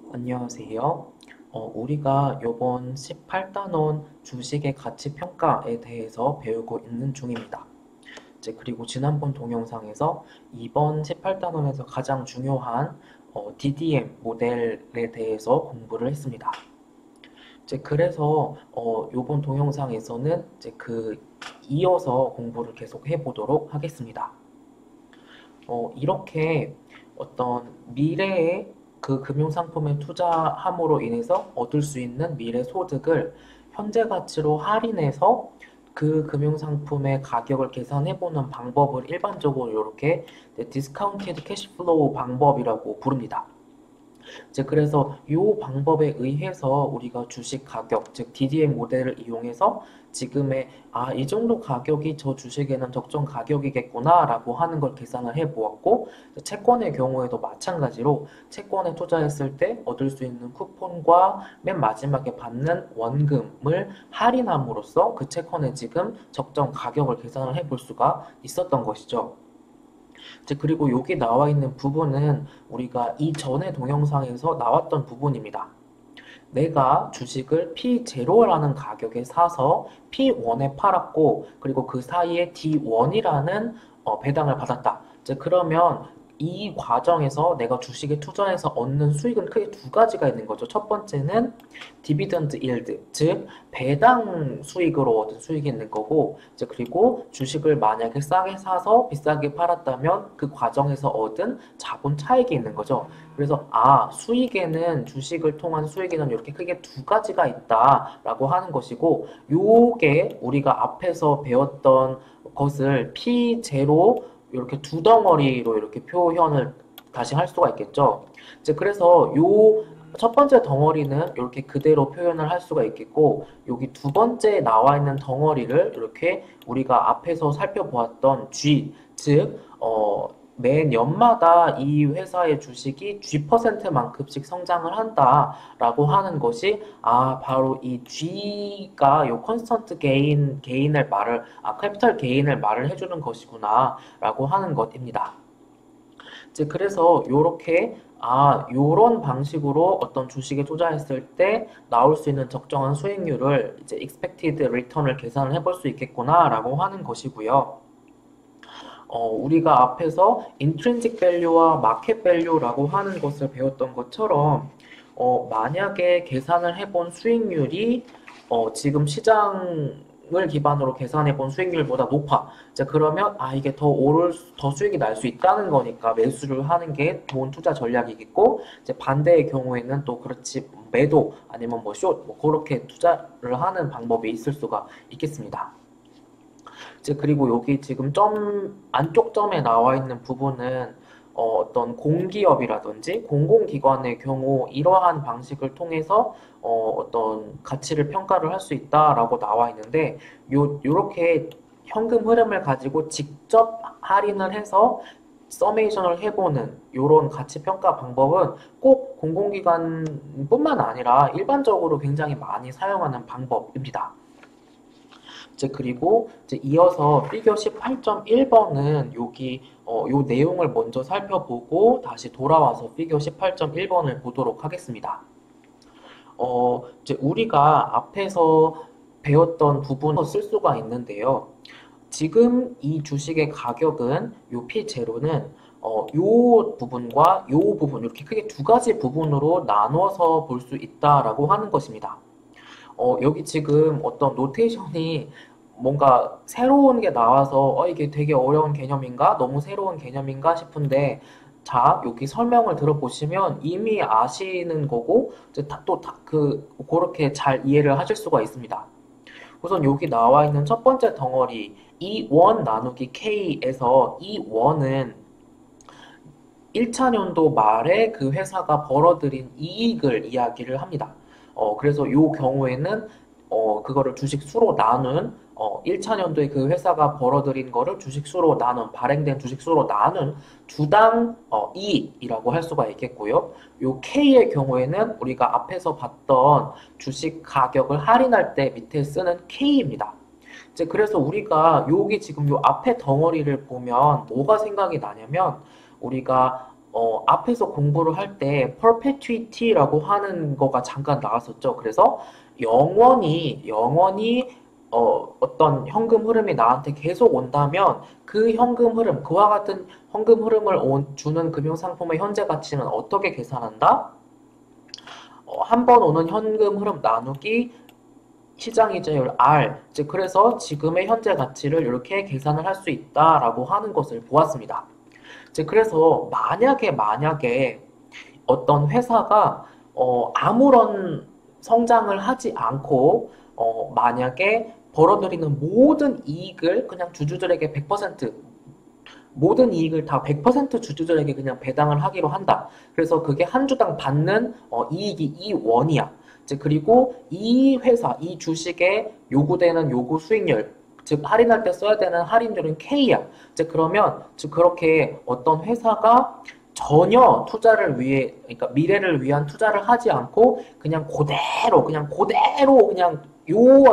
안녕하세요. 우리가 요번 18단원 주식의 가치 평가에 대해서 배우고 있는 중입니다. 그리고 지난번 동영상에서 이번 18단원에서 가장 중요한 DDM 모델에 대해서 공부를 했습니다. 그래서 요번 동영상에서는 이어서 공부를 계속 해보도록 하겠습니다. 이렇게 어떤 미래의 그 금융상품에 투자함으로 인해서 얻을 수 있는 미래 소득을 현재 가치로 할인해서 그 금융상품의 가격을 계산해보는 방법을 일반적으로 이렇게 디스카운티드 캐시플로우 방법이라고 부릅니다. 그래서 이 방법에 의해서 우리가 주식 가격, 즉 DDM 모델을 이용해서 지금의 이 정도 가격이 저 주식에는 적정 가격이겠구나 라고 하는 걸 계산을 해 보았고, 채권의 경우에도 마찬가지로 채권에 투자했을 때 얻을 수 있는 쿠폰과 맨 마지막에 받는 원금을 할인함으로써 그 채권의 지금 적정 가격을 계산을 해볼 수가 있었던 것이죠. 그리고 여기 나와 있는 부분은 우리가 이전의 동영상에서 나왔던 부분입니다. 내가 주식을 P0라는 가격에 사서 P1에 팔았고, 그리고 그 사이에 D1이라는 배당을 받았다. 그러면 이 과정에서 내가 주식에 투자해서 얻는 수익은 크게 두 가지가 있는 거죠. 첫 번째는 디비던드 일드, 즉 배당 수익으로 얻은 수익이 있는 거고, 그리고 주식을 만약에 싸게 사서 비싸게 팔았다면 그 과정에서 얻은 자본 차익이 있는 거죠. 그래서 수익에는 주식을 통한 수익에는 이렇게 크게 두 가지가 있다라고 하는 것이고, 요게 우리가 앞에서 배웠던 것을 P0 이렇게 두 덩어리로 이렇게 표현을 다시 할 수가 있겠죠. 그래서 요 첫 번째 덩어리는 이렇게 그대로 표현을 할 수가 있겠고, 여기 두 번째 나와 있는 덩어리를 이렇게 우리가 앞에서 살펴보았던 G, 즉 매년마다 이 회사의 주식이 G%만큼씩 성장을 한다라고 하는 것이 바로 이 G가 요 컨스턴트 게인을 캐피탈 게인을 말을 해주는 것이구나라고 하는 것입니다. 그래서 요렇게 요런 방식으로 어떤 주식에 투자했을 때 나올 수 있는 적정한 수익률을 이제 expected return을 계산을 해볼 수 있겠구나라고 하는 것이고요. 우리가 앞에서 intrinsic value와 market value라고 하는 것을 배웠던 것처럼 만약에 계산을 해본 수익률이 지금 시장을 기반으로 계산해본 수익률보다 높아. 그러면 이게 더 수익이 날 수 있다는 거니까 매수를 하는 게 좋은 투자 전략이겠고, 반대의 경우에는 또 그렇지 매도 아니면 숏 그렇게 투자를 하는 방법이 있을 수가 있겠습니다. 그리고 여기 지금 안쪽 점에 나와 있는 부분은 어떤 공기업이라든지 공공기관의 경우 이러한 방식을 통해서 어떤 가치를 평가를 할 수 있다라고 나와 있는데, 요렇게 현금 흐름을 가지고 직접 할인을 해서 서메이션을 해보는 이런 가치 평가 방법은 꼭 공공기관뿐만 아니라 일반적으로 굉장히 많이 사용하는 방법입니다. 그리고 이어서 피겨 18.1번은 여기 요 내용을 먼저 살펴보고 다시 돌아와서 피겨 18.1번을 보도록 하겠습니다. 우리가 앞에서 배웠던 부분을 쓸 수가 있는데요. 지금 이 주식의 가격은 요 P0는 요 부분과 요 부분 이렇게 크게 두 가지 부분으로 나눠서 볼 수 있다라고 하는 것입니다. 여기 지금 어떤 노테이션이 뭔가 새로운 게 나와서 이게 되게 어려운 개념인가? 너무 새로운 개념인가 싶은데, 자, 여기 설명을 들어보시면 이미 아시는 거고, 그렇게 잘 이해를 하실 수가 있습니다. 우선 여기 나와 있는 첫 번째 덩어리, E1 나누기 K에서 E1은 1차 년도 말에 그 회사가 벌어들인 이익을 이야기를 합니다. 그래서 이 경우에는 그거를 주식수로 나눈 1차 년도에 그 회사가 벌어들인 거를 주식수로 나눈 발행된 주식수로 나눈 주당 이익이라고 할 수가 있겠고요. 요 K의 경우에는 우리가 앞에서 봤던 주식 가격을 할인할 때 밑에 쓰는 K입니다. 그래서 우리가 여기 지금 요 앞에 덩어리를 보면 뭐가 생각이 나냐면, 우리가 앞에서 공부를 할 때 perpetuity라고 하는 거가 잠깐 나왔었죠. 그래서 영원히 어떤 현금 흐름이 나한테 계속 온다면 그 현금 흐름, 그와 같은 현금 흐름을 주는 금융상품의 현재 가치는 어떻게 계산한다? 한 번 오는 현금 흐름 나누기 시장 이자율 R, 즉 그래서 지금의 현재 가치를 이렇게 계산을 할 수 있다라고 하는 것을 보았습니다. 즉 그래서 만약에 어떤 회사가 아무런 성장을 하지 않고 만약에 벌어들이는 모든 이익을 그냥 주주들에게 100% 모든 이익을 다 100% 주주들에게 그냥 배당을 하기로 한다. 그래서 그게 한 주당 받는 이익이 2원이야. 즉 그리고 이 회사, 이 주식에 요구되는 요구 수익률, 즉 할인할 때 써야 되는 할인율은 K야. 즉 그러면 즉 그렇게 어떤 회사가 전혀 투자를 위해, 그러니까 미래를 위한 투자를 하지 않고 그냥 요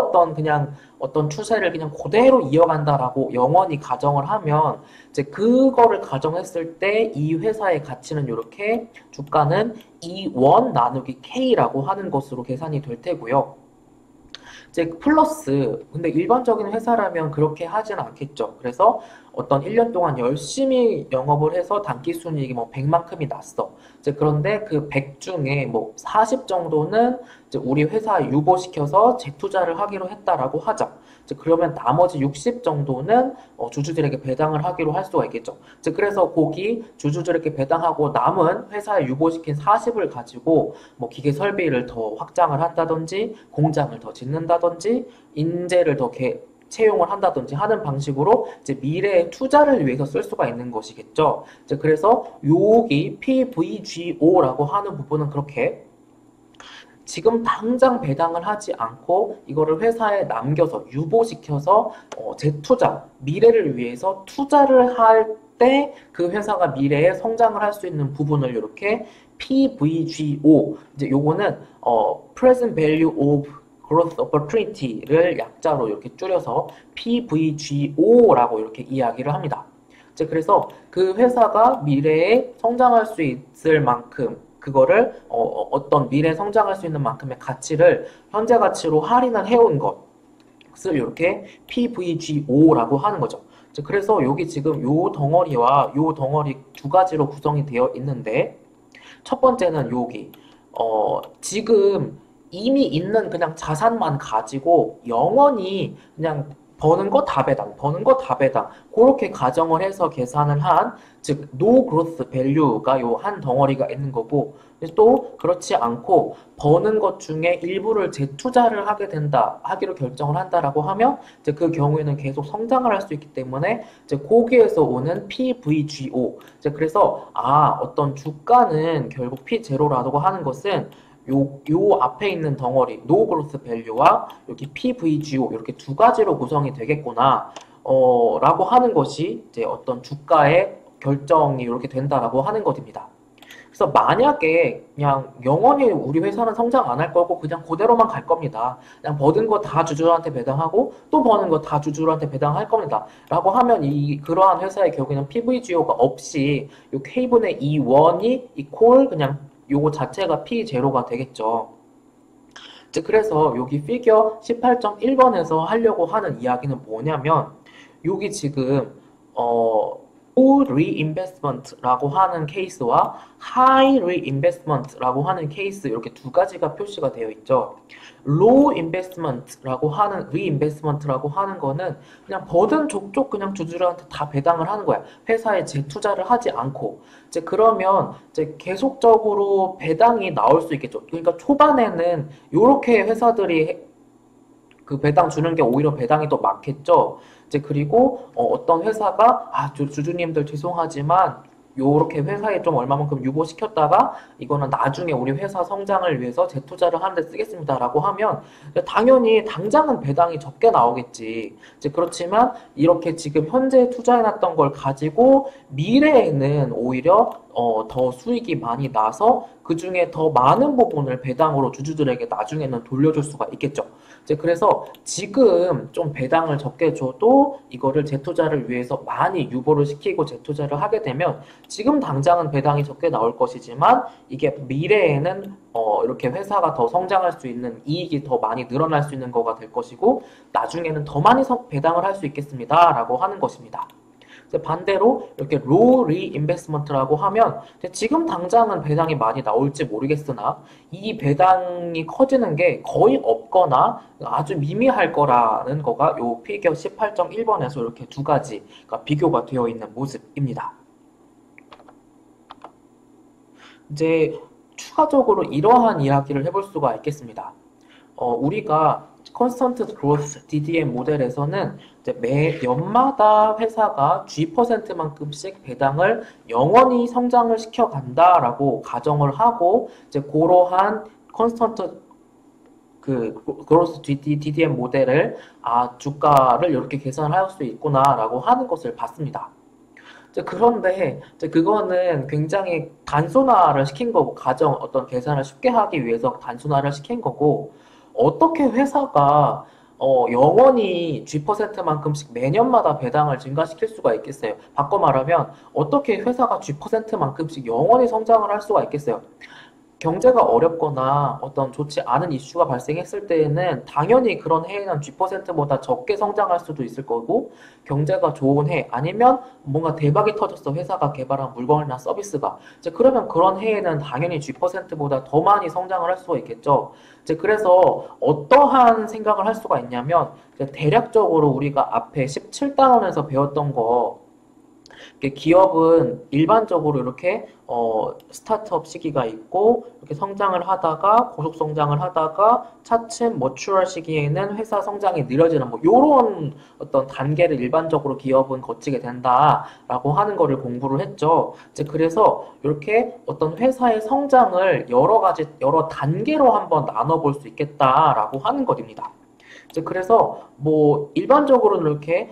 어떤 추세를 그냥 그대로 이어간다라고 영원히 가정을 하면 이제 그거를 가정했을 때 이 회사의 가치는 이렇게 주가는 2원 나누기 K라고 하는 것으로 계산이 될 테고요. 이제 플러스 근데 일반적인 회사라면 그렇게 하지는 않겠죠. 그래서 어떤 1년 동안 열심히 영업을 해서 단기순이익이 뭐 100만큼이 났어. 이제 그런데 그 100 중에 뭐 40 정도는 이제 우리 회사에 유보시켜서 재투자를 하기로 했다라고 하자. 이제 그러면 나머지 60 정도는 주주들에게 배당을 하기로 할 수가 있겠죠. 이제 그래서 거기 주주들에게 배당하고 남은 회사에 유보시킨 40을 가지고 뭐 기계 설비를 더 확장을 한다든지 공장을 더 짓는다든지 인재를 더 채용을 한다든지 하는 방식으로 이제 미래의 투자를 위해서 쓸 수가 있는 것이겠죠. 이제 그래서 여기 PVGO라고 하는 부분은 그렇게 지금 당장 배당을 하지 않고 이거를 회사에 남겨서 유보시켜서 재투자, 미래를 위해서 투자를 할 때 그 회사가 미래에 성장을 할 수 있는 부분을 이렇게 PVGO, 이제 요거는 Present Value of Growth Opportunity를 약자로 이렇게 줄여서 PVGO라고 이렇게 이야기를 합니다. 이제 그래서 그 회사가 미래에 성장할 수 있을 만큼 그거를 어떤 미래 성장할 수 있는 만큼의 가치를 현재 가치로 할인을 해온 것을 이렇게 PVGO라고 하는 거죠. 그래서 여기 지금 요 덩어리와 요 덩어리 두 가지로 구성이 되어 있는데 첫 번째는 여기 지금 이미 있는 그냥 자산만 가지고 영원히 그냥 버는 거 다 배당, 버는 거 다 배당 그렇게 가정을 해서 계산을 한 즉 no growth value가 요 한 덩어리가 있는 거고 또 그렇지 않고 버는 것 중에 일부를 재투자를 하기로 결정을 한다라고 하면 이제 그 경우에는 계속 성장을 할 수 있기 때문에 이제 거기에서 오는 PVGO 이제 그래서 어떤 주가는 결국 P0라고 하는 것은 요 앞에 있는 덩어리 No Growth Value와 여기 PVGO 이렇게 두 가지로 구성이 되겠구나 라고 하는 것이 이제 어떤 주가의 결정이 이렇게 된다라고 하는 것입니다. 그래서 만약에 그냥 영원히 우리 회사는 성장 안 할 거고 그냥 그대로만 갈 겁니다. 그냥 버는 거 다 주주한테 배당하고 또 버는 거 다 주주한테 배당할 겁니다. 라고 하면 그러한 회사의 경우에는 PVGO가 없이 요 K분의 2원이 이퀄 그냥 요거 자체가 P0가 되겠죠. 그래서 여기 피겨 18.1번에서 하려고 하는 이야기는 뭐냐면 여기 지금 low reinvestment라고 하는 케이스와 high reinvestment라고 하는 케이스 이렇게 두 가지가 표시가 되어 있죠. low investment라고 하는 reinvestment라고 하는 거는 그냥 버든 족족 그냥 주주들한테 다 배당을 하는 거야. 회사에 재투자를 하지 않고 이제 그러면 이제 계속적으로 배당이 나올 수 있겠죠. 그러니까 초반에는 이렇게 회사들이 그 배당 주는 게 오히려 배당이 더 많겠죠. 이제 그리고 어떤 회사가 주주님들 죄송하지만 요렇게 회사에 좀 얼마만큼 유보시켰다가 이거는 나중에 우리 회사 성장을 위해서 재투자를 하는데 쓰겠습니다라고 하면 당연히 당장은 배당이 적게 나오겠지. 이제 그렇지만 이렇게 지금 현재 투자해놨던 걸 가지고 미래에는 오히려 더 수익이 많이 나서 그 중에 더 많은 부분을 배당으로 주주들에게 나중에는 돌려줄 수가 있겠죠. 이제 그래서 지금 좀 배당을 적게 줘도 이거를 재투자를 위해서 많이 유보를 시키고 재투자를 하게 되면 지금 당장은 배당이 적게 나올 것이지만 이게 미래에는 이렇게 회사가 더 성장할 수 있는 이익이 더 많이 늘어날 수 있는 거가 될 것이고 나중에는 더 많이 배당을 할 수 있겠습니다. 라고 하는 것입니다. 반대로 이렇게 low reinvestment라고 하면 지금 당장은 배당이 많이 나올지 모르겠으나 이 배당이 커지는 게 거의 없거나 아주 미미할 거라는 거가 요 피겨 18.1번에서 이렇게 두 가지가 비교가 되어 있는 모습입니다. 이제 추가적으로 이러한 이야기를 해볼 수가 있겠습니다. 우리가 Constant Growth DDM 모델에서는 이제 매 연마다 회사가 G%만큼씩 배당을 영원히 성장을 시켜간다라고 가정을 하고 이제 그러한 Constant Growth DDM 모델을 주가를 이렇게 계산을 할 수 있구나라고 하는 것을 봤습니다. 그런데 그거는 굉장히 단순화를 시킨 거고 어떤 계산을 쉽게 하기 위해서 단순화를 시킨 거고 어떻게 회사가 영원히 G%만큼씩 매년마다 배당을 증가시킬 수가 있겠어요? 바꿔 말하면 어떻게 회사가 G%만큼씩 영원히 성장을 할 수가 있겠어요? 경제가 어렵거나 어떤 좋지 않은 이슈가 발생했을 때에는 당연히 그런 해에는 G%보다 적게 성장할 수도 있을 거고 경제가 좋은 해 아니면 뭔가 대박이 터졌어 회사가 개발한 물건이나 서비스가 이제 그러면 그런 해에는 당연히 G%보다 더 많이 성장을 할 수가 있겠죠. 이제 그래서 어떠한 생각을 할 수가 있냐면 대략적으로 우리가 앞에 17단원에서 배웠던 거 기업은 일반적으로 이렇게 스타트업 시기가 있고 이렇게 성장을 하다가 고속 성장을 하다가 차츰 머추럴 시기에는 회사 성장이 느려지는 뭐 이런 어떤 단계를 일반적으로 기업은 거치게 된다라고 하는 거를 공부를 했죠. 이제 그래서 이렇게 어떤 회사의 성장을 여러 단계로 한번 나눠볼 수 있겠다라고 하는 것입니다. 이제 그래서 뭐 일반적으로는 이렇게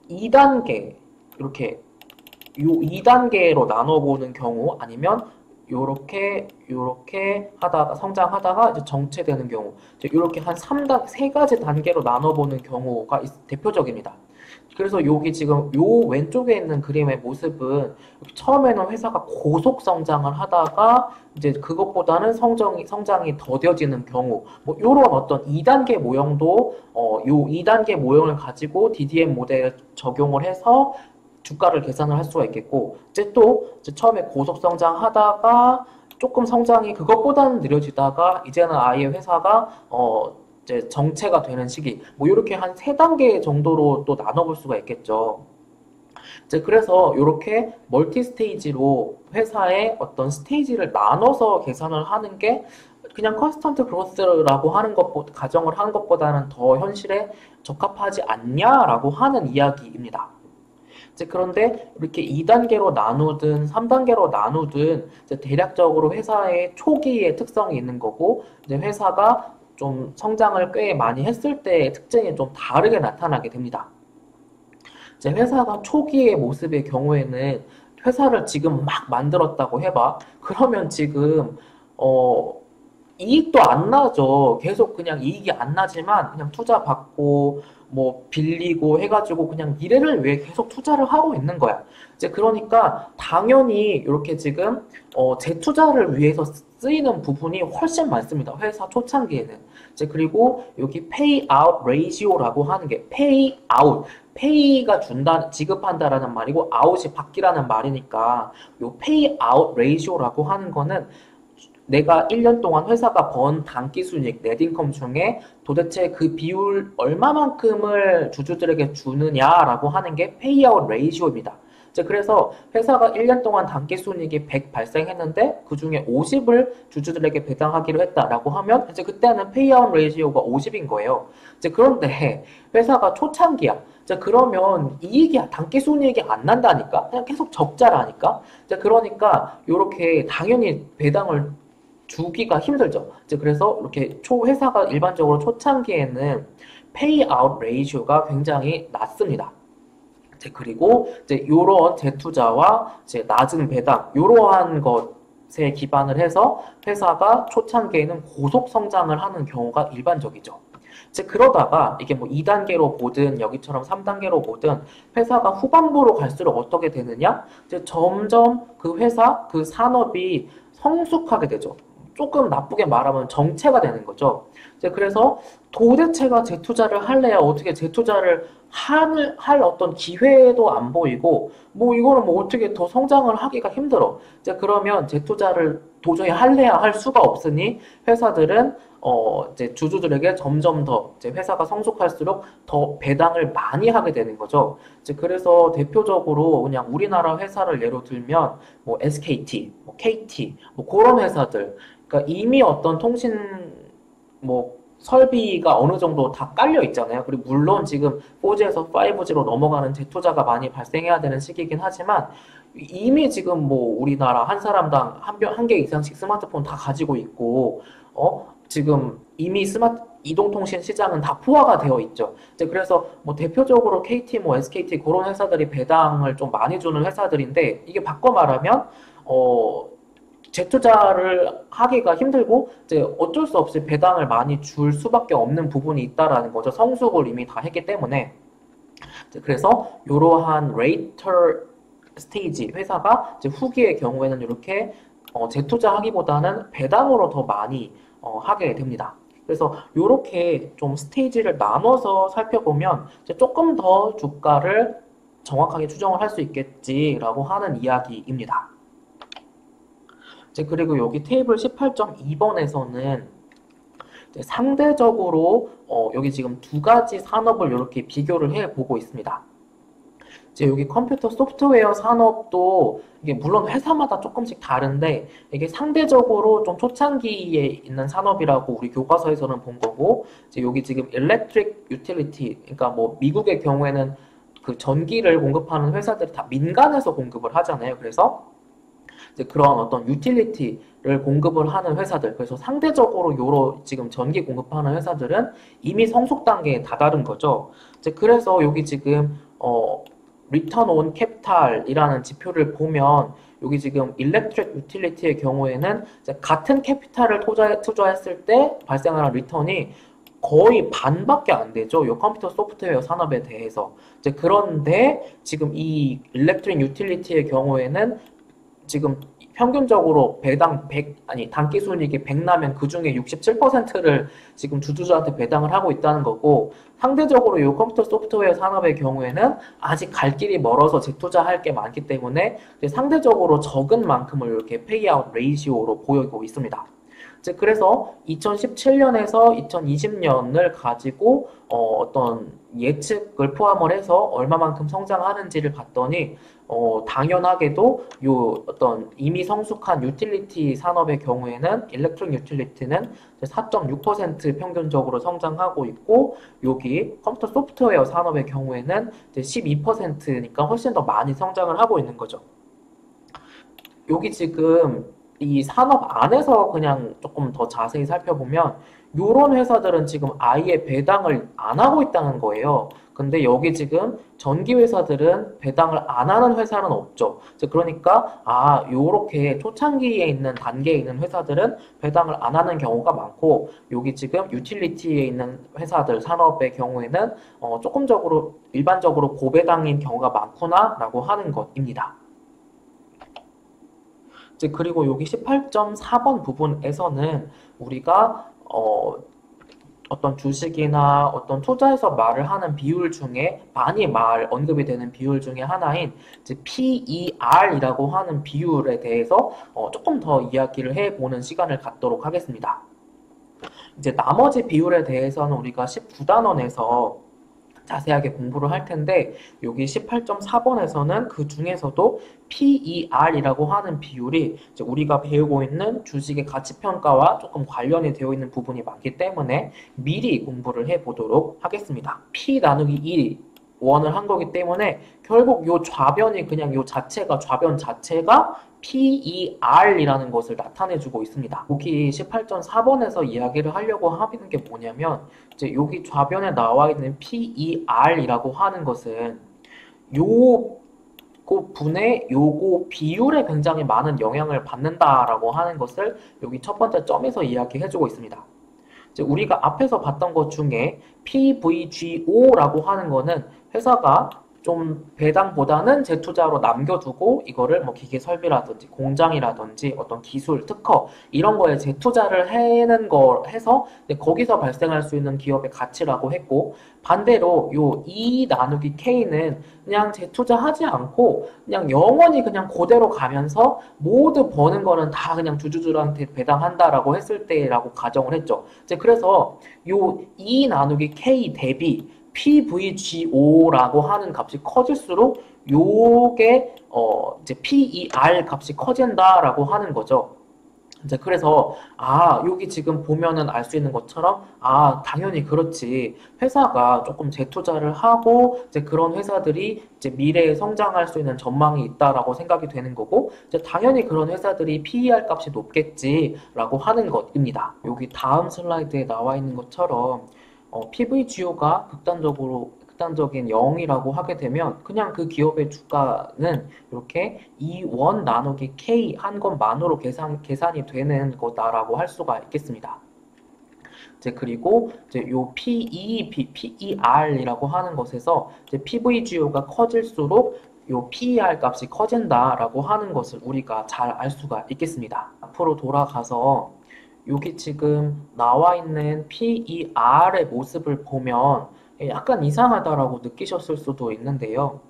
2단계 이렇게 요 2단계로 나눠보는 경우 아니면 요렇게 하다가 성장하다가 이제 정체되는 경우 이렇게 한 3가지 단계로 나눠보는 경우가 대표적입니다. 그래서 여기 지금 요 왼쪽에 있는 그림의 모습은 처음에는 회사가 고속 성장을 하다가 이제 그것보다는 성장이 더뎌지는 경우 뭐 요런 어떤 2단계 모형도 요 2단계 모형을 가지고 DDM 모델에 적용을 해서 주가를 계산을 할 수가 있겠고 이제 처음에 고속 성장하다가 조금 성장이 그것보다는 느려지다가 이제는 아예 회사가 이제 정체가 되는 시기 뭐 이렇게 한 3단계 정도로 또 나눠볼 수가 있겠죠. 이제 그래서 이렇게 멀티 스테이지로 회사의 어떤 스테이지를 나눠서 계산을 하는 게 그냥 컨스턴트 그로스라고 하는 가정을 하는 것보다는 더 현실에 적합하지 않냐라고 하는 이야기입니다. 그런데 이렇게 2단계로 나누든 3단계로 나누든 대략적으로 회사의 초기의 특성이 있는 거고 이제 회사가 좀 성장을 꽤 많이 했을 때의 특징이 좀 다르게 나타나게 됩니다. 이제 회사가 초기의 모습의 경우에는 회사를 지금 막 만들었다고 해봐. 그러면 지금 이익도 안 나죠. 계속 그냥 이익이 안 나지만 그냥 투자 받고 뭐 빌리고 해가지고 그냥 미래를 위해 계속 투자를 하고 있는 거야. 이제 그러니까 당연히 이렇게 지금 재투자를 위해서 쓰이는 부분이 훨씬 많습니다. 회사 초창기에는. 이제 그리고 여기 pay out ratio라고 하는 게 pay out pay가 지급한다라는 말이고 out이 받기라는 말이니까 요 pay out ratio라고 하는 거는 내가 1년 동안 회사가 번 단기순이익, 넷인컴 중에 도대체 그 비율 얼마만큼을 주주들에게 주느냐라고 하는 게 페이아웃 레이시오입니다. 그래서 회사가 1년 동안 단기순이익이 100 발생했는데 그 중에 50을 주주들에게 배당하기로 했다라고 하면 이제 그때는 페이아웃 레이시오가 50인 거예요. 그런데 회사가 초창기야. 그러면 단기순이익이 안 난다니까? 그냥 계속 적자라니까? 그러니까 이렇게 당연히 배당을 주기가 힘들죠. 그래서 이렇게 회사가 일반적으로 초창기에는 페이아웃 레이쇼가 굉장히 낮습니다. 그리고 이런 재투자와 낮은 배당 이러한 것 프로젝트에 기반을 해서 회사가 초창기에는 고속 성장을 하는 경우가 일반적이죠. 즉 그러다가 이게 뭐 2단계로 보든 여기처럼 3단계로 보든 회사가 후반부로 갈수록 어떻게 되느냐? 이제 점점 그 회사, 그 산업이 성숙하게 되죠. 조금 나쁘게 말하면 정체가 되는 거죠. 이제 그래서 도대체가 재투자를 할래야 어떻게 재투자를 할 어떤 기회도 안 보이고 뭐 이거는 뭐 어떻게 더 성장을 하기가 힘들어. 이제 그러면 재투자를 도저히 할래야 할 수가 없으니 회사들은 이제 주주들에게 점점 더 이제 회사가 성숙할수록 더 배당을 많이 하게 되는 거죠. 이제 그래서 대표적으로 그냥 우리나라 회사를 예로 들면 뭐 SKT, 뭐 KT, 뭐 그런 회사들, 그러니까 이미 어떤 통신 뭐 설비가 어느 정도 다 깔려 있잖아요. 그리고 물론 지금 4G에서 5G로 넘어가는 재투자가 많이 발생해야 되는 시기이긴 하지만 이미 지금 뭐 우리나라 한 사람당 한 개 이상씩 스마트폰 다 가지고 있고 지금 이미 이동통신 시장은 다 포화가 되어 있죠. 이제 그래서 뭐 대표적으로 KT, 뭐 SKT 그런 회사들이 배당을 좀 많이 주는 회사들인데 이게 바꿔 말하면 재투자를 하기가 힘들고 이제 어쩔 수 없이 배당을 많이 줄 수밖에 없는 부분이 있다라는 거죠. 성숙을 이미 다 했기 때문에. 그래서 이러한 레이터 스테이지 회사가 이제 후기의 경우에는 이렇게 재투자하기보다는 배당으로 더 많이 하게 됩니다. 그래서 이렇게 좀 스테이지를 나눠서 살펴보면 이제 조금 더 주가를 정확하게 추정을 할 수 있겠지라고 하는 이야기입니다. 그리고 여기 테이블 18.2번에서는 상대적으로 여기 지금 두 가지 산업을 이렇게 비교를 해보고 있습니다. 여기 컴퓨터 소프트웨어 산업도 이게 물론 회사마다 조금씩 다른데 이게 상대적으로 좀 초창기에 있는 산업이라고 우리 교과서에서는 본 거고 여기 지금 일렉트릭 유틸리티 그러니까 뭐 미국의 경우에는 그 전기를 공급하는 회사들이 다 민간에서 공급을 하잖아요. 그래서 이제 그런 어떤 유틸리티를 공급을 하는 회사들, 그래서 상대적으로 지금 전기 공급하는 회사들은 이미 성숙 단계에 다다른 거죠. 그래서 여기 지금 리턴 온 캐피탈이라는 지표를 보면 여기 지금 일렉트릭 유틸리티의 경우에는 같은 캐피탈을 투자했을 때 발생하는 리턴이 거의 반밖에 안 되죠. 이 컴퓨터 소프트웨어 산업에 대해서. 그런데 지금 이 일렉트릭 유틸리티의 경우에는 지금 평균적으로 배당 100, 아니, 단기순이익이 100 나면 그 중에 67%를 지금 주주들한테 배당을 하고 있다는 거고, 상대적으로 이 컴퓨터 소프트웨어 산업의 경우에는 아직 갈 길이 멀어서 재투자할 게 많기 때문에 상대적으로 적은 만큼을 이렇게 페이아웃 레이시오로 보이고 있습니다. 그래서 2017년에서 2020년을 가지고 어떤 예측을 포함을 해서 얼마만큼 성장하는지를 봤더니 당연하게도 요 어떤 이미 성숙한 유틸리티 산업의 경우에는 일렉트릭 유틸리티는 4.6% 평균적으로 성장하고 있고 여기 컴퓨터 소프트웨어 산업의 경우에는 12%니까 훨씬 더 많이 성장을 하고 있는 거죠. 여기 지금 이 산업 안에서 그냥 조금 더 자세히 살펴보면 요런 회사들은 지금 아예 배당을 안 하고 있다는 거예요. 근데 여기 지금 전기 회사들은 배당을 안 하는 회사는 없죠. 그러니까 요렇게 초창기에 있는 단계에 있는 회사들은 배당을 안 하는 경우가 많고 여기 지금 유틸리티에 있는 회사들 산업의 경우에는 일반적으로 고배당인 경우가 많구나라고 하는 것입니다. 그리고 여기 18.4번 부분에서는 우리가 어떤 주식이나 어떤 투자에서 말을 하는 비율 중에 많이 언급이 되는 비율 중에 하나인 PER이라고 하는 비율에 대해서 조금 더 이야기를 해보는 시간을 갖도록 하겠습니다. 나머지 비율에 대해서는 우리가 19단원에서 자세하게 공부를 할 텐데 여기 18.4번에서는 그 중에서도 PER이라고 하는 비율이 우리가 배우고 있는 주식의 가치평가와 조금 관련이 되어 있는 부분이 많기 때문에 미리 공부를 해보도록 하겠습니다. P 나누기 1 원을 한 거기 때문에 결국 요 좌변이 그냥 좌변 자체가 PER이라는 것을 나타내주고 있습니다. 여기 18.4번에서 이야기를 하려고 하는 게 뭐냐면 여기 좌변에 나와 있는 PER이라고 하는 것은 그 분의 요거 비율에 굉장히 많은 영향을 받는다라고 하는 것을 여기 첫 번째 점에서 이야기해주고 있습니다. 이제 우리가 앞에서 봤던 것 중에 PVGO라고 하는 거는 회사가 좀 배당보다는 재투자로 남겨두고 이거를 뭐 기계 설비라든지 공장이라든지 어떤 기술, 특허 이런 거에 재투자를 해는 거 해서 거기서 발생할 수 있는 기업의 가치라고 했고, 반대로 요 E 나누기 K는 그냥 재투자하지 않고 그냥 영원히 그냥 그대로 가면서 모두 버는 거는 다 그냥 주주들한테 배당한다라고 했을 때라고 가정을 했죠. 이제 그래서 요 E 나누기 K 대비 PVGO라고 하는 값이 커질수록 요게 이제 PER 값이 커진다라고 하는 거죠. 이제 그래서 여기 지금 보면은 알 수 있는 것처럼 당연히 그렇지. 회사가 조금 재투자를 하고 이제 그런 회사들이 이제 미래에 성장할 수 있는 전망이 있다라고 생각이 되는 거고, 이제 당연히 그런 회사들이 PER 값이 높겠지라고 하는 것입니다. 여기 다음 슬라이드에 나와 있는 것처럼 PVGO가 극단적인 0이라고 하게 되면 그냥 그 기업의 주가는 이렇게 E1 나누기 K 한 것만으로 계산이 되는 거다라고 할 수가 있겠습니다. 이제 그리고 이제 요 PER이라고 하는 것에서 이제 PVGO가 커질수록 요 PER 값이 커진다라고 하는 것을 우리가 잘 알 수가 있겠습니다. 앞으로 돌아가서 여기 지금 나와 있는 PER의 모습을 보면 약간 이상하다라고 느끼셨을 수도 있는데요.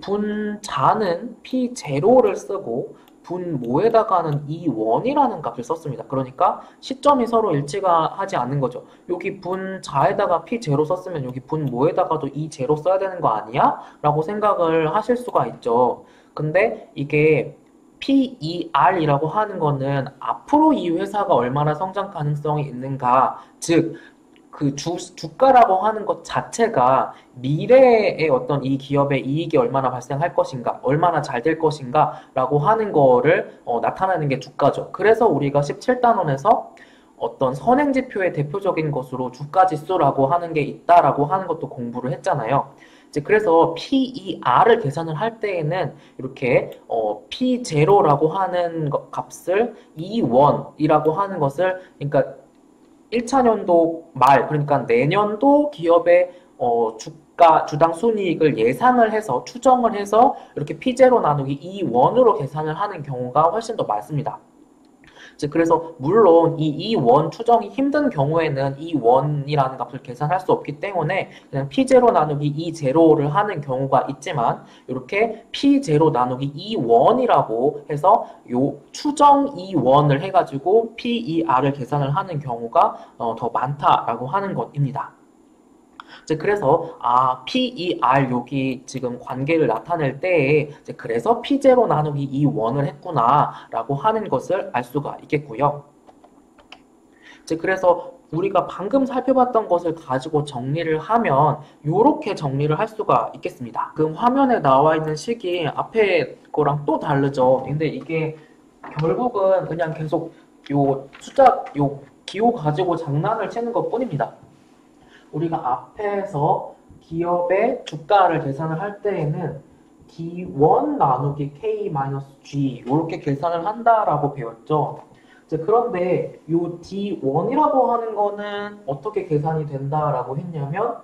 분자는 P0를 쓰고 분모에다가는 E1이라는 값을 썼습니다. 그러니까 시점이 서로 일치가 하지 않는 거죠. 여기 분자에다가 P0 썼으면 여기 분모에다가도 E0 써야 되는 거 아니야? 라고 생각을 하실 수가 있죠. 근데 이게 PER이라고 하는 거는 앞으로 이 회사가 얼마나 성장 가능성이 있는가, 즉 그 주가라고 하는 것 자체가 미래에 어떤 이 기업의 이익이 얼마나 발생할 것인가, 얼마나 잘 될 것인가 라고 하는 거를 나타내는 게 주가죠. 그래서 우리가 17단원에서 어떤 선행지표의 대표적인 것으로 주가지수라고 하는 게 있다라고 하는 것도 공부를 했잖아요. 이제 그래서 PER을 계산을 할 때에는 이렇게 P0라고 하는 값을 E1이라고 하는 것을, 그러니까 1차 년도 말, 그러니까 내년도 기업의 주당 순이익을 예상을 해서 추정을 해서 이렇게 P0 나누기 E1으로 계산을 하는 경우가 훨씬 더 많습니다. 그래서 물론 이 E1 추정이 힘든 경우에는 E1이라는 값을 계산할 수 없기 때문에 그냥 P0 나누기 E0를 하는 경우가 있지만, 이렇게 P0 나누기 E1이라고 해서 요 추정 E1을 해가지고 PER을 계산을 하는 경우가 더 많다라고 하는 것입니다. 그래서 PER 여기 지금 관계를 나타낼 때에 그래서 P0 나누기 E1을 했구나 라고 하는 것을 알 수가 있겠고요. 그래서 우리가 방금 살펴봤던 것을 가지고 정리를 하면 이렇게 정리를 할 수가 있겠습니다. 지금 화면에 나와 있는 식이 앞에 거랑 또 다르죠. 근데 이게 결국은 그냥 계속 요 숫자, 요 기호 가지고 장난을 치는 것 뿐입니다. 우리가 앞에서 기업의 주가를 계산을 할 때에는 D1 나누기 K-G 이렇게 계산을 한다라고 배웠죠. 그런데 이 D1이라고 하는 거는 어떻게 계산이 된다라고 했냐면,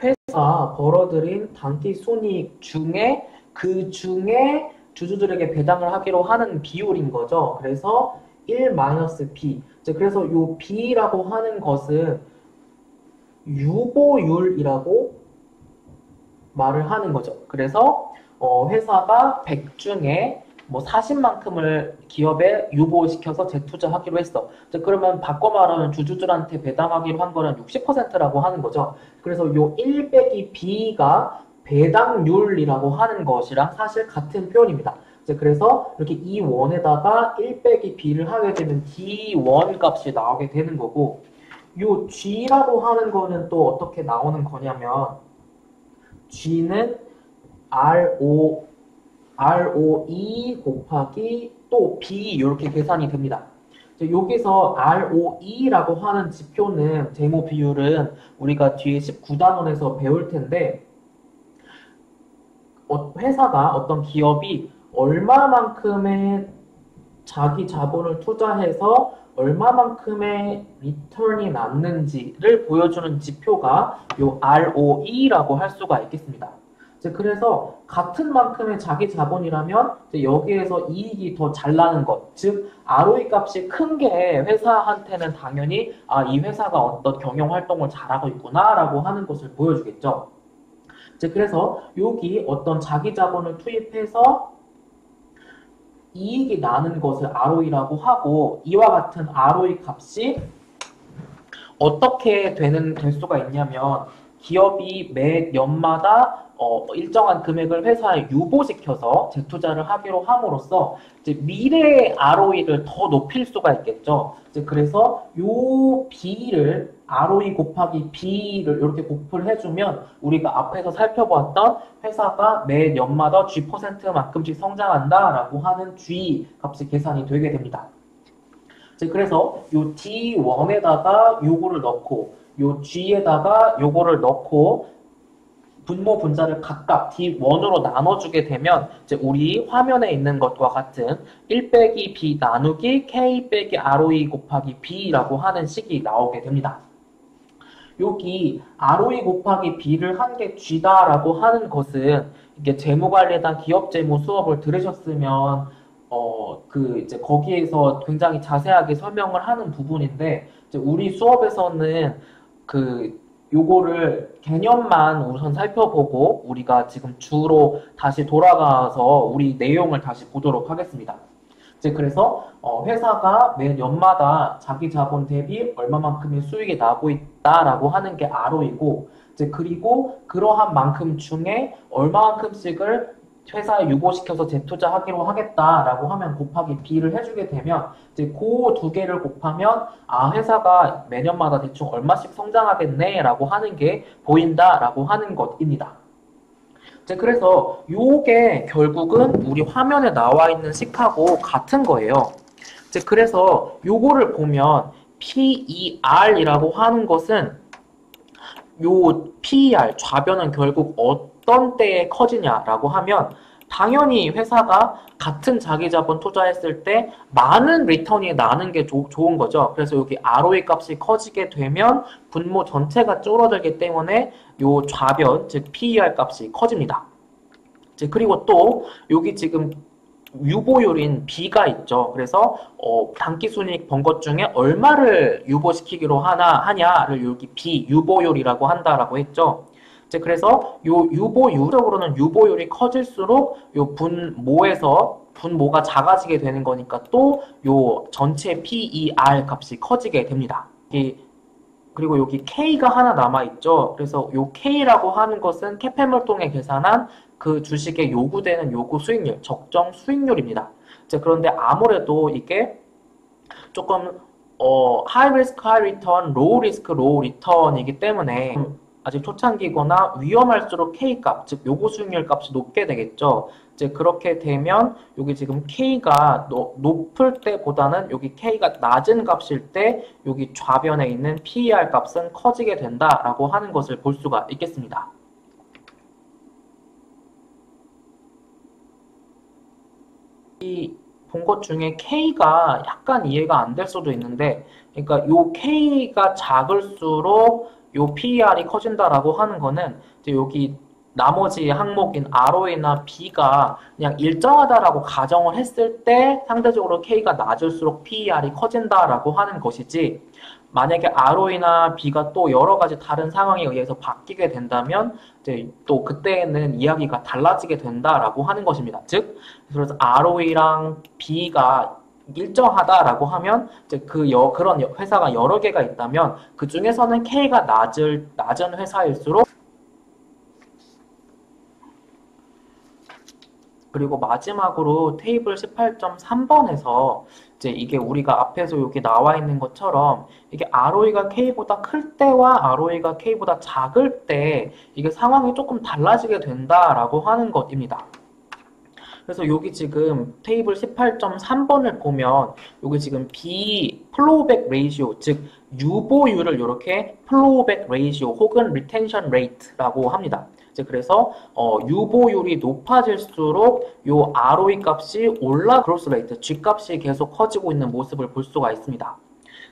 회사가 벌어들인 단기 순이익 중에 그 중에 주주들에게 배당을 하기로 하는 비율인 거죠. 그래서 1-B. 그래서 이 B라고 하는 것은 유보율이라고 말을 하는 거죠. 그래서 회사가 100 중에 뭐 40만큼을 기업에 유보시켜서 재투자하기로 했어. 그러면 바꿔 말하면 주주들한테 배당하기로 한 거는 60%라고 하는 거죠. 그래서 요 1 빼기 B가 배당률이라고 하는 것이랑 사실 같은 표현입니다. 그래서 이렇게 E1에다가 1 빼기 B를 하게 되면 D1 값이 나오게 되는 거고, 요 G라고 하는 거는 또 어떻게 나오는 거냐면, G는 ROE 곱하기 또 B 이렇게 계산이 됩니다. 여기서 ROE라고 하는 지표는, 재무 비율은 우리가 뒤에 19단원에서 배울 텐데, 회사가 어떤 기업이 얼마만큼의 자기 자본을 투자해서 얼마만큼의 리턴이 났는지를 보여주는 지표가 요 ROE라고 할 수가 있겠습니다. 그래서 같은 만큼의 자기 자본이라면 여기에서 이익이 더 잘 나는 것, 즉 ROE 값이 큰 게 회사한테는 당연히 이 회사가 어떤 경영 활동을 잘하고 있구나라고 하는 것을 보여주겠죠. 그래서 여기 어떤 자기 자본을 투입해서 이익이 나는 것을 ROE라고 하고, 이와 같은 ROE 값이 어떻게 될 수가 있냐면, 기업이 매 연마다 일정한 금액을 회사에 유보시켜서 재투자를 하기로 함으로써 이제 미래의 ROE를 더 높일 수가 있겠죠. 그래서 요 B를 ROE 곱하기 B를 이렇게 곱을 해주면 우리가 앞에서 살펴보았던 회사가 매 연마다 G%만큼씩 성장한다라고 하는 G 값이 계산이 되게 됩니다. 그래서 요 D1에다가 요거를 넣고 요 G에다가 요거를 넣고 분모 분자를 각각 D1으로 나눠주게 되면 이제 우리 화면에 있는 것과 같은 1 빼기 B 나누기 K 빼기 ROE 곱하기 B라고 하는 식이 나오게 됩니다. 여기 ROE 곱하기 B를 한 게 G다라고 하는 것은 이게 재무관리에 대한 기업재무 수업을 들으셨으면 이제 거기에서 굉장히 자세하게 설명을 하는 부분인데, 이제 우리 수업에서는 요거를 개념만 우선 살펴보고 우리가 지금 주로 다시 돌아가서 우리 내용을 다시 보도록 하겠습니다. 그래서 회사가 매 연마다 자기 자본 대비 얼마만큼의 수익이 나고 있다라고 하는 게 ROE고, 그리고 그러한 만큼 중에 얼마만큼씩을 회사에 유보시켜서 재투자하기로 하겠다라고 하면 곱하기 B를 해주게 되면 이제 그 두 개를 곱하면 회사가 매년마다 대충 얼마씩 성장하겠네라고 하는 게 보인다라고 하는 것입니다. 그래서 요게 결국은 우리 화면에 나와 있는 식하고 같은 거예요. 그래서 요거를 보면 PER이라고 하는 것은 요 PER 좌변은 결국 어떤 때에 커지냐라고 하면 당연히 회사가 같은 자기 자본 투자했을 때 많은 리턴이 나는 게 좋은 거죠. 그래서 여기 ROE 값이 커지게 되면 분모 전체가 줄어들기 때문에 요 좌변, 즉 PER 값이 커집니다. 그리고 또 여기 지금 유보율인 B가 있죠. 그래서 단기순이익 번 것 중에 얼마를 유보시키기로 하냐를 여기 B 유보율이라고 한다라고 했죠. 그래서 요 유보율적으로는 유보율이 커질수록 요 분모가 작아지게 되는 거니까 또 요 전체 PER 값이 커지게 됩니다. 그리고 여기 K가 하나 남아있죠. 그래서 요 K라고 하는 것은 캐페몰 통해 계산한 그 주식에 요구되는 요구 수익률, 적정 수익률입니다. 그런데 아무래도 이게 조금 high risk, high return, low risk, low return이기 때문에 아직 초창기거나 위험할수록 K값, 즉 요구 수익률 값이 높게 되겠죠. 그렇게 되면 여기 지금 K가 높을 때보다는 여기 K가 낮은 값일 때 여기 좌변에 있는 PER 값은 커지게 된다라고 하는 것을 볼 수가 있겠습니다. 이 본 것 중에 K가 약간 이해가 안 될 수도 있는데, 그러니까 요 K가 작을수록 요 PER이 커진다라고 하는 거는 이제 여기 나머지 항목인 ROE나 B가 그냥 일정하다라고 가정을 했을 때 상대적으로 K가 낮을수록 PER이 커진다라고 하는 것이지, 만약에 ROE나 B가 또 여러 가지 다른 상황에 의해서 바뀌게 된다면 이제 또 그때는 이야기가 달라지게 된다라고 하는 것입니다. 즉, 그래서 ROE랑 B가 일정하다라고 하면 이제 그런 회사가 여러 개가 있다면 그 중에서는 K가 낮은 회사일수록, 그리고 마지막으로 테이블 18.3번에서 이제 이게 우리가 앞에서 여기 나와 있는 것처럼 이게 ROE가 K보다 클 때와 ROE가 K보다 작을 때 이게 상황이 조금 달라지게 된다라고 하는 것입니다. 그래서 여기 지금 테이블 18.3번을 보면 여기 지금 B 플로우백 레이시오, 즉 유보율을 이렇게 플로우백 레이시오 혹은 리텐션 레이트라고 합니다. 이제 그래서 유보율이 높아질수록 요 ROE 값이 올라갈 수가 있죠. G 값이 계속 커지고 있는 모습을 볼 수가 있습니다.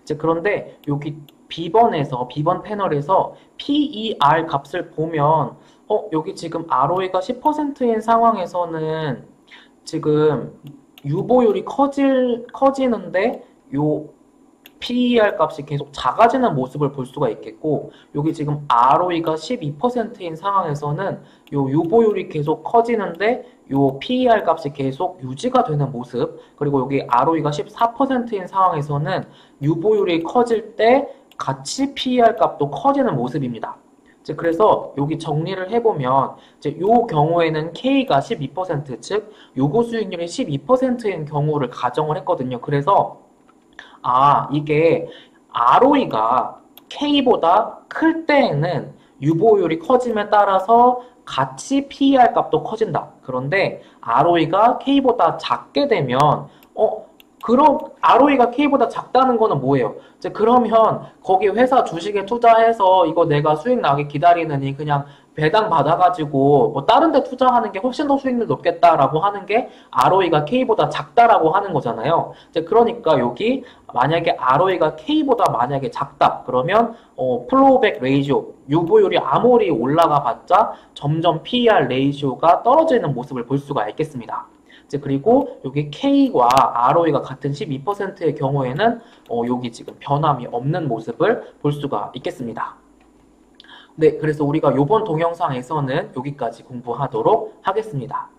이제 그런데 여기 B번 패널에서 PER 값을 보면 여기 지금 ROE가 10%인 상황에서는 지금 유보율이 커지는데 요 PER 값이 계속 작아지는 모습을 볼 수가 있겠고, 여기 지금 ROE가 12%인 상황에서는 요 유보율이 계속 커지는데 요 PER 값이 계속 유지가 되는 모습, 그리고 여기 ROE가 14%인 상황에서는 유보율이 커질 때 같이 PER 값도 커지는 모습입니다. 그래서 여기 정리를 해보면 이제 요 경우에는 K가 12%, 즉 요구 수익률이 12%인 경우를 가정을 했거든요. 그래서 이게 ROE가 K보다 클 때에는 유보율이 커짐에 따라서 같이 PER 값도 커진다. 그런데 ROE가 K보다 작게 되면 그럼 ROE가 K보다 작다는 거는 뭐예요? 이제 그러면 거기 회사 주식에 투자해서 이거 내가 수익 나게 기다리느니 그냥 배당 받아가지고 뭐 다른 데 투자하는 게 훨씬 더 수익률 높겠다라고 하는 게 ROE가 K보다 작다라고 하는 거잖아요. 이제 그러니까 여기 만약에 ROE가 K보다 만약에 작다 그러면 플로우백 레이시오 유보율이 아무리 올라가 봤자 점점 PER 레이시오가 떨어지는 모습을 볼 수가 있겠습니다. 이제 그리고 여기 K와 ROE가 같은 12%의 경우에는 여기 지금 변함이 없는 모습을 볼 수가 있겠습니다. 네, 그래서 우리가 이번 동영상에서는 여기까지 공부하도록 하겠습니다.